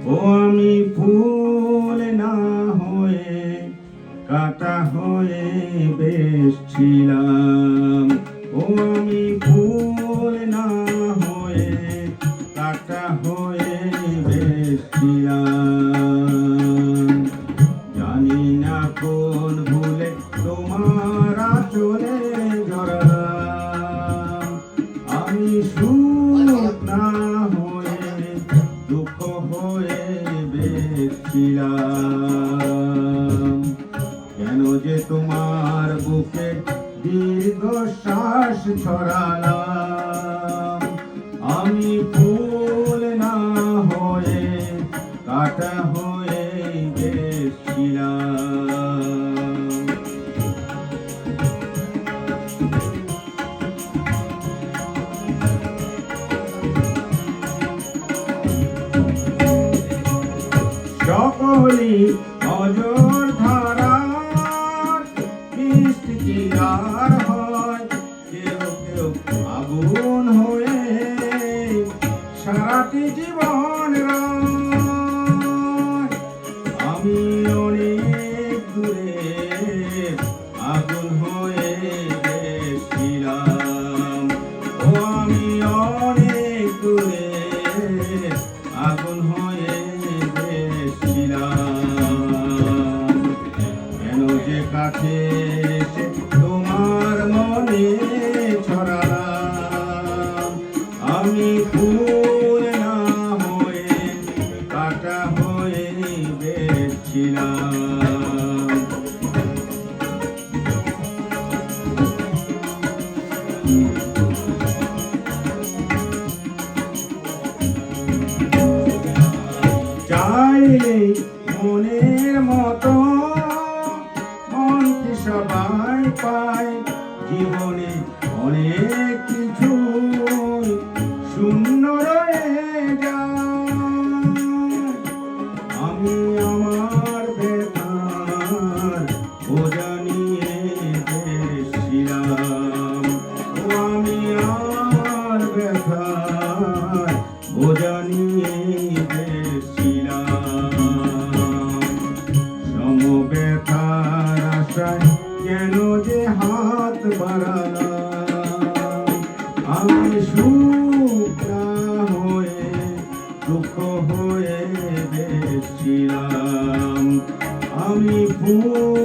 ও আমি ফুল না হয়ে কাটা হয়ে বেশ ছিলাম। ও আমি ফুল না হয়ে কাটা হয়ে বেশ ছিলাম। জানি না কোন ভুলে তোমার আঁচলে জড়ালাম। আমি সুখ না হয়ে দুঃখ হয়ে বেশ ছিলাম। কেন যে তোমার বুকে দীর্ঘশ্বাস ছড়ালাম। আমি ফুল না হয়ে কাটা হয়ে বেশ ছিলাম। সকলি নজর ধারার বৃষ্টি আর হয়, কেউ কেউ আগুন হয়ে সারাটি জীবন রয়। আমি অনেক দূরে আগুন হয়ে বেশ ছিলাম। ও আমি অনেক দূরে আগুন হয়ে বেশ ছিলাম। কেন যে কাছে এসে তোমার মনে ছড়ালাম। আমি ফুল না হয়ে কাটা হয়ে বেশ ছিলাম। চাইলে মনের মতো মনকে সবাই পায়, জীবনে অনেক কিছু শূন্য রয়ে যায়। আমি আমার ব্যথার বোঝা নিয়ে বেশ ছিলাম। ও আমি আমার ব্যথার বোঝা নিয়ে বেশ ছিলাম। সমব্যথার আশায় কেন যে হাত বাড়ালাম। আমি সুখ না হয়ে দুঃখ হয়ে বেশ ছিলাম। আমি ফুল